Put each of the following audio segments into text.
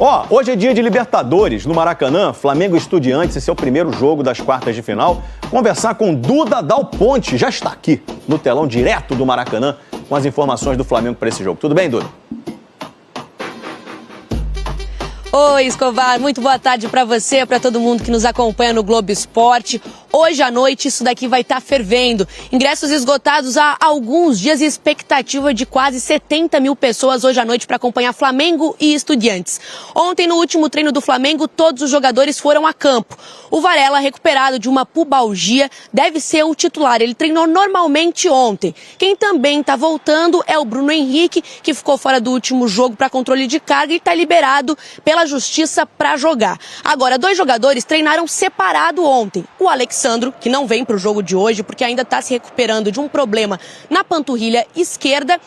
Ó, hoje é dia de Libertadores. No Maracanã, Flamengo e Estudiantes, esse é o primeiro jogo das quartas de final. Conversar com Duda Dal Ponte, já está aqui no telão direto do Maracanã com as informações do Flamengo para esse jogo. Tudo bem, Duda? Oi, Escobar, muito boa tarde para você, para todo mundo que nos acompanha no Globo Esporte. Hoje à noite isso daqui vai estar fervendo. Ingressos esgotados há alguns dias e expectativa de quase 70 mil pessoas hoje à noite para acompanhar Flamengo e Estudiantes. Ontem, no último treino do Flamengo, todos os jogadores foram a campo. O Varela, recuperado de uma pubalgia, deve ser o titular. Ele treinou normalmente ontem. Quem também está voltando é o Bruno Henrique, que ficou fora do último jogo para controle de carga e está liberado pela Justiça para jogar. Agora, 2 jogadores treinaram separado ontem. O Alexandro, que não vem para o jogo de hoje porque ainda está se recuperando de um problema na panturrilha esquerda,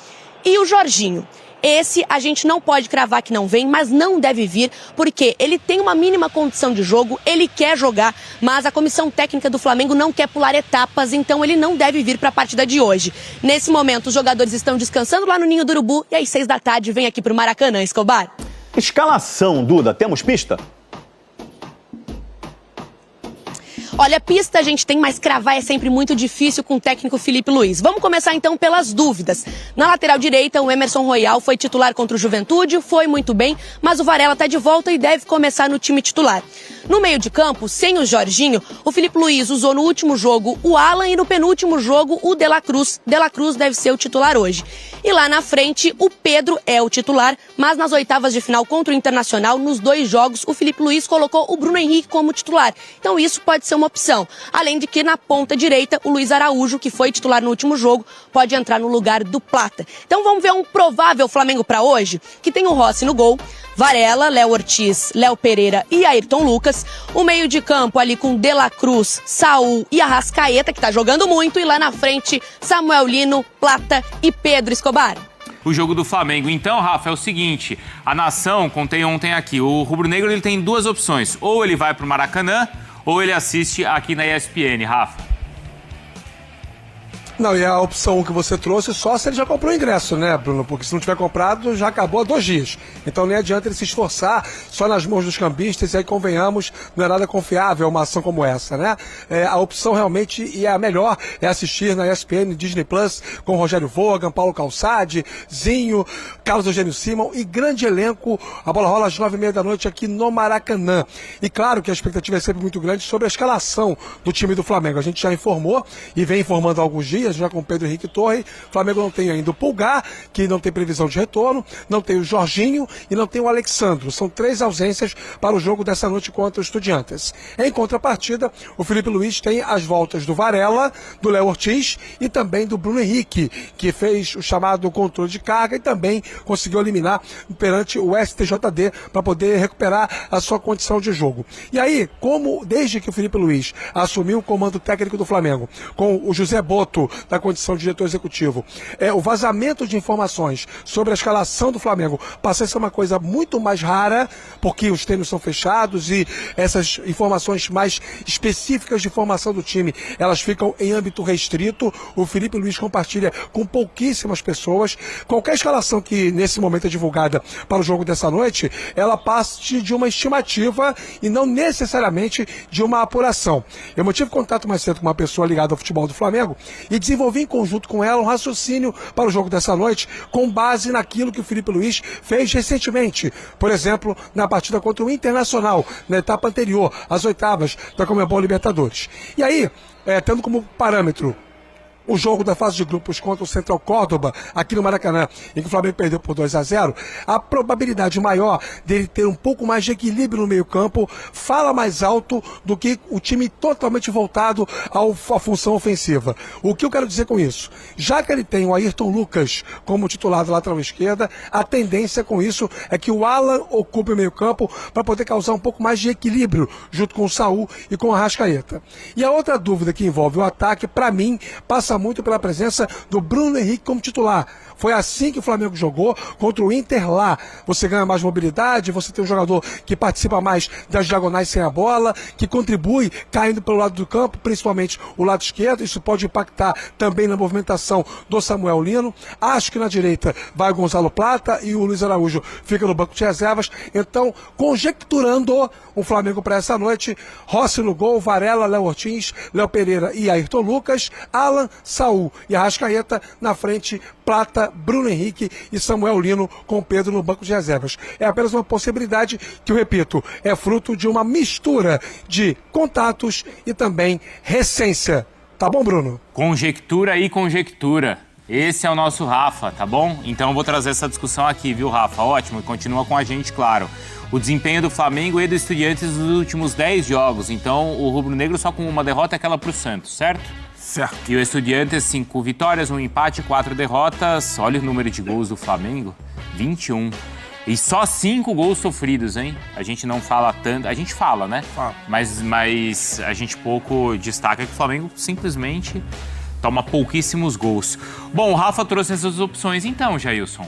e o Jorginho. Esse a gente não pode cravar que não vem, mas não deve vir, porque ele tem uma mínima condição de jogo, ele quer jogar, mas a comissão técnica do Flamengo não quer pular etapas, então ele não deve vir para a partida de hoje. Nesse momento, os jogadores estão descansando lá no Ninho do Urubu e às 6 da tarde vem aqui para o Maracanã, Escobar. Escalação, Duda, temos pista? Olha, pista a gente tem, mas cravar é sempre muito difícil com o técnico Filipe Luiz. Vamos começar então pelas dúvidas. Na lateral direita, o Emerson Royal foi titular contra o Juventude, foi muito bem, mas o Varela está de volta e deve começar no time titular. No meio de campo, sem o Jorginho, o Filipe Luiz usou no último jogo o Alan e no penúltimo jogo o De La Cruz. De La Cruz deve ser o titular hoje. E lá na frente, o Pedro é o titular, mas nas oitavas de final contra o Internacional, nos 2 jogos, o Filipe Luiz colocou o Bruno Henrique como titular. Então isso pode ser uma opção. Além de que na ponta direita, o Luiz Araújo, que foi titular no último jogo, pode entrar no lugar do Plata. Então vamos ver um provável Flamengo para hoje, que tem o Rossi no gol, Varela, Léo Ortiz, Léo Pereira e Ayrton Lucas. O meio de campo ali com De La Cruz, Saul e Arrascaeta, que tá jogando muito. E lá na frente, Samuel Lino, Plata e Pedro Escobar. O jogo do Flamengo. Então, Rafa, é o seguinte, a Nação, contei ontem aqui, o rubro-negro ele tem 2 opções. Ou ele vai pro Maracanã, ou ele assiste aqui na ESPN, Rafa. Não, e a opção que você trouxe só se ele já comprou o ingresso, né, Bruno? Porque se não tiver comprado, já acabou há 2 dias. Então nem adianta ele se esforçar só nas mãos dos cambistas, e aí convenhamos, não é nada confiável uma ação como essa, né? A opção realmente, e a melhor, é assistir na ESPN, Disney Plus, com Rogério Vogan, Paulo Calçade, Zinho, Carlos Eugênio Simão e grande elenco. A bola rola às 9h30 da noite aqui no Maracanã. E claro que a expectativa é sempre muito grande sobre a escalação do time do Flamengo. A gente já informou e vem informando há alguns dias, já com o Pedro Henrique Torre. O Flamengo não tem ainda o Pulgar, que não tem previsão de retorno, não tem o Jorginho e não tem o Alexandro. São 3 ausências para o jogo dessa noite contra os Estudiantes. Em contrapartida, o Filipe Luiz tem as voltas do Varela, do Léo Ortiz e também do Bruno Henrique, que fez o chamado controle de carga e também conseguiu eliminar perante o STJD para poder recuperar a sua condição de jogo. E aí, como desde que o Filipe Luiz assumiu o comando técnico do Flamengo, com o José Boto da condição de diretor executivo, o vazamento de informações sobre a escalação do Flamengo passa a ser uma coisa muito mais rara, porque os treinos são fechados e essas informações mais específicas de formação do time, elas ficam em âmbito restrito. O Filipe Luiz compartilha com pouquíssimas pessoas. Qualquer escalação que nesse momento é divulgada para o jogo dessa noite, ela parte de uma estimativa e não necessariamente de uma apuração. Eu mantive contato mais cedo com uma pessoa ligada ao futebol do Flamengo e desenvolvi em conjunto com ela um raciocínio para o jogo dessa noite com base naquilo que o Filipe Luiz fez recentemente. Por exemplo, na partida contra o Internacional, na etapa anterior, às oitavas da Conmebol Libertadores. E aí, tendo como parâmetro o jogo da fase de grupos contra o Central Córdoba, aqui no Maracanã, em que o Flamengo perdeu por 2-0, a probabilidade maior dele ter um pouco mais de equilíbrio no meio-campo fala mais alto do que o time totalmente voltado à função ofensiva. O que eu quero dizer com isso? Já que ele tem o Ayrton Lucas como titular da lateral esquerda, a tendência com isso é que o Alan ocupe o meio-campo para poder causar um pouco mais de equilíbrio junto com o Saul e com o Arrascaeta. E a outra dúvida que envolve o ataque, para mim, passa passa muito pela presença do Bruno Henrique como titular. Foi assim que o Flamengo jogou contra o Inter lá. Você ganha mais mobilidade, você tem um jogador que participa mais das diagonais sem a bola, que contribui caindo pelo lado do campo, principalmente o lado esquerdo. Isso pode impactar também na movimentação do Samuel Lino. Acho que na direita vai o Gonzalo Plata e o Luiz Araújo fica no banco de reservas. Então, conjecturando o Flamengo para essa noite, Rossi no gol, Varela, Léo Ortiz, Léo Pereira e Ayrton Lucas, Alan, Saul e Arrascaeta na frente, Plata, Bruno Henrique e Samuel Lino com Pedro no banco de reservas. É apenas uma possibilidade que, eu repito, é fruto de uma mistura de contatos e também recência. Tá bom, Bruno? Conjectura e conjectura. Esse é o nosso Rafa, tá bom? Então eu vou trazer essa discussão aqui, viu, Rafa? Ótimo, e continua com a gente, claro. O desempenho do Flamengo e do Estudiantes nos últimos 10 jogos. Então o rubro-negro só com uma derrota é aquela pro Santos, certo? Certo. E o Estudiantes, 5 vitórias, 1 empate, 4 derrotas. Olha o número de gols do Flamengo, 21. E só 5 gols sofridos, hein? A gente não fala tanto... A gente fala, né? Fala. Mas a gente pouco destaca que o Flamengo simplesmente toma pouquíssimos gols. Bom, o Rafa trouxe essas opções então, Jailson.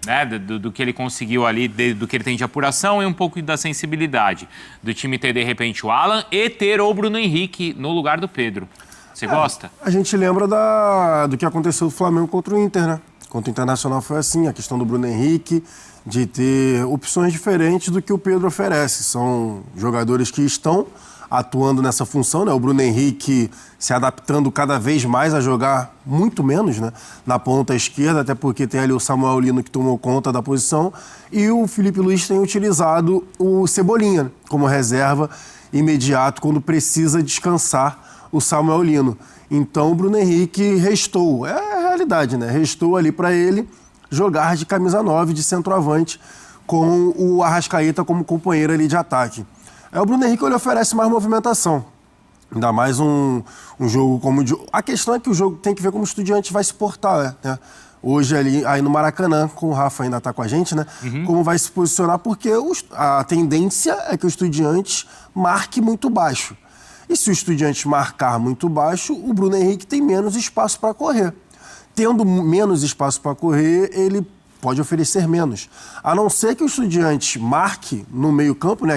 Né? Do que ele conseguiu ali, do que ele tem de apuração e um pouco da sensibilidade. Do time ter, de repente, o Alan e ter o Bruno Henrique no lugar do Pedro. Você gosta? A gente lembra do que aconteceu do Flamengo contra o Inter, né? Contra o Internacional foi assim, a questão do Bruno Henrique, de ter opções diferentes do que o Pedro oferece. São jogadores que estão atuando nessa função, né? O Bruno Henrique se adaptando cada vez mais a jogar muito menos, né? Na ponta esquerda, até porque tem ali o Samuel Lino que tomou conta da posição, e o Felipe Luiz tem utilizado o Cebolinha, né? Como reserva imediato quando precisa descansar o Samuel Lino. Então o Bruno Henrique restou, é a realidade, né? Restou ali para ele jogar de camisa 9, de centroavante, com o Arrascaeta como companheiro ali de ataque. O Bruno Henrique ele oferece mais movimentação, ainda mais um jogo como... A questão é que o jogo tem que ver como o Estudiante vai se portar, né? Hoje ali, aí no Maracanã, com o Rafa ainda está com a gente, né? Como vai se posicionar, porque a tendência é que o Estudiante marque muito baixo. E se o Estudiante marcar muito baixo, o Bruno Henrique tem menos espaço para correr. Tendo menos espaço para correr, ele pode oferecer menos. A não ser que o Estudiante marque no meio-campo, né?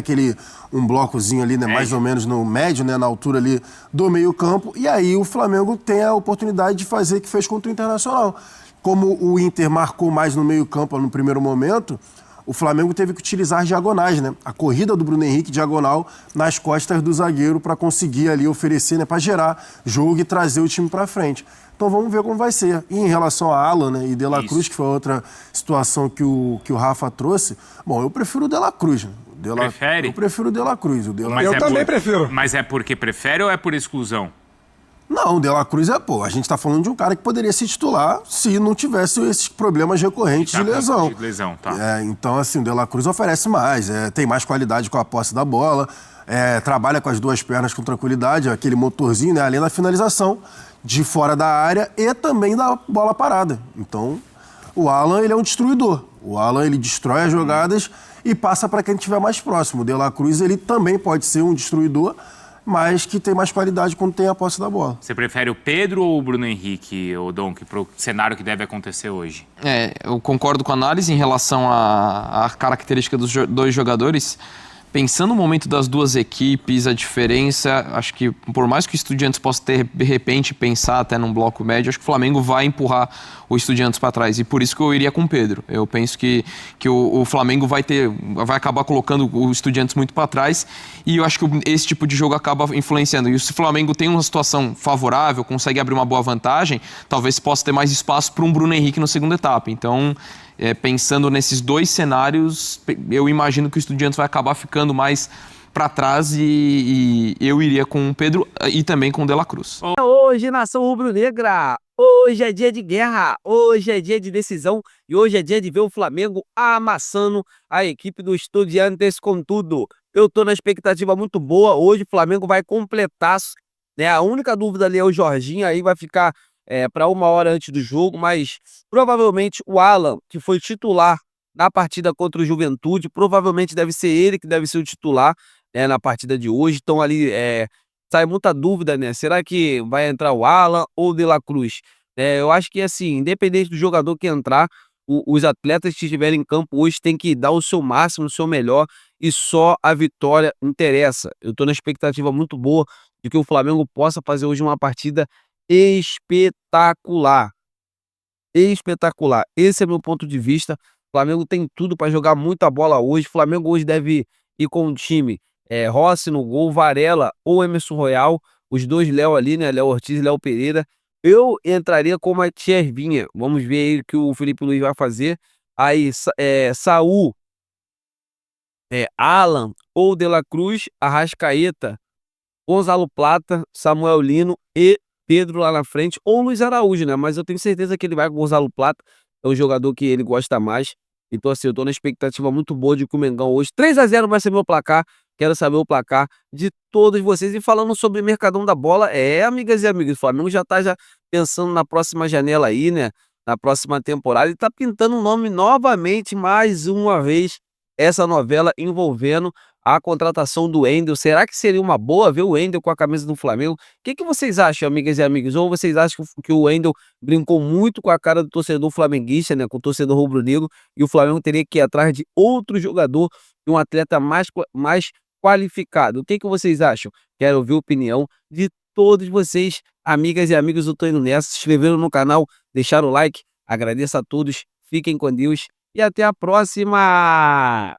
Um blocozinho ali, né? Mais ou menos no médio, né? Na altura ali do meio-campo. E aí o Flamengo tem a oportunidade de fazer o que fez contra o Internacional. Como o Inter marcou mais no meio-campo no primeiro momento, o Flamengo teve que utilizar as diagonais, né? A corrida do Bruno Henrique diagonal nas costas do zagueiro para conseguir ali oferecer, né? Para gerar jogo e trazer o time para frente. Então vamos ver como vai ser. E em relação a Alan, né, e De La Cruz, que foi outra situação que o Rafa trouxe, bom, eu prefiro o De La Cruz. Prefere? Eu prefiro o De La Cruz. Eu também prefiro. Mas é porque prefere ou é por exclusão? Não, o De La Cruz a gente tá falando de um cara que poderia se titular se não tivesse esses problemas recorrentes de lesão. De lesão, tá. Então, assim, o De La Cruz oferece mais, tem mais qualidade com a posse da bola, trabalha com as duas pernas com tranquilidade, aquele motorzinho, né, além da finalização de fora da área e também da bola parada. Então, o Alan, ele é um destruidor. O Alan, ele destrói as jogadas e passa para quem estiver mais próximo. O De La Cruz, ele também pode ser um destruidor, mas que tem mais qualidade quando tem a posse da bola. Você prefere o Pedro ou o Bruno Henrique, o Donk, para o cenário que deve acontecer hoje? Eu concordo com a análise em relação à característica dos dois jogadores. Pensando no momento das duas equipes, a diferença, acho que por mais que o Estudiantes possa ter, de repente, pensar até num bloco médio, acho que o Flamengo vai empurrar o Estudiantes para trás. E por isso que eu iria com o Pedro. Eu penso que o Flamengo vai acabar colocando o Estudiantes muito para trás e eu acho que esse tipo de jogo acaba influenciando. E se o Flamengo tem uma situação favorável, consegue abrir uma boa vantagem, talvez possa ter mais espaço para um Bruno Henrique na segunda etapa. Então... pensando nesses dois cenários, eu imagino que o Estudiantes vai acabar ficando mais para trás e eu iria com o Pedro e também com o De La Cruz. Hoje, nação rubro-negra, hoje é dia de guerra, hoje é dia de decisão e hoje é dia de ver o Flamengo amassando a equipe do Estudiantes com tudo. Eu tô na expectativa muito boa, hoje o Flamengo vai completar, né? A única dúvida ali é o Jorginho, aí vai ficar para 1 hora antes do jogo, mas provavelmente o Alan, que foi titular na partida contra o Juventude, provavelmente deve ser ele que deve ser o titular, né, na partida de hoje. Então ali sai muita dúvida, né? Será que vai entrar o Alan ou o De La Cruz? Eu acho que, assim, independente do jogador que entrar, os atletas que estiverem em campo hoje têm que dar o seu máximo, o seu melhor, e só a vitória interessa. Eu estou na expectativa muito boa de que o Flamengo possa fazer hoje uma partida espetacular. Espetacular. Esse é meu ponto de vista. O Flamengo tem tudo para jogar muita bola hoje. O Flamengo hoje deve ir com o time Rossi no gol, Varela ou Emerson Royal, os dois Léo ali, né? Léo Ortiz e Léo Pereira. Eu entraria com o Matias Vinha. Vamos ver aí o que o Felipe Luiz vai fazer. Aí, Saul, Alan ou De La Cruz, Arrascaeta, Gonzalo Plata, Samuel Lino e Pedro lá na frente, ou Luiz Araújo, né? Mas eu tenho certeza que ele vai com o Gonzalo Plata, é um jogador que ele gosta mais. Então, assim, eu tô na expectativa muito boa de que o Mengão hoje, 3-0 vai ser meu placar. Quero saber o placar de todos vocês. E falando sobre o Mercadão da Bola, amigas e amigos, o Flamengo já tá pensando na próxima janela aí, né? Na próxima temporada, e tá pintando o nome novamente, mais uma vez, essa novela envolvendo a contratação do Wendel. Será que seria uma boa ver o Wendel com a camisa do Flamengo? O que vocês acham, amigas e amigos? Ou vocês acham que o Wendel brincou muito com a cara do torcedor flamenguista, né? Com o torcedor rubro-negro, e o Flamengo teria que ir atrás de outro jogador, de um atleta mais qualificado? O que vocês acham? Quero ouvir a opinião de todos vocês, amigas e amigos. Eu tô indo nessa. Se inscreveram no canal, deixaram o like. Agradeço a todos. Fiquem com Deus e até a próxima!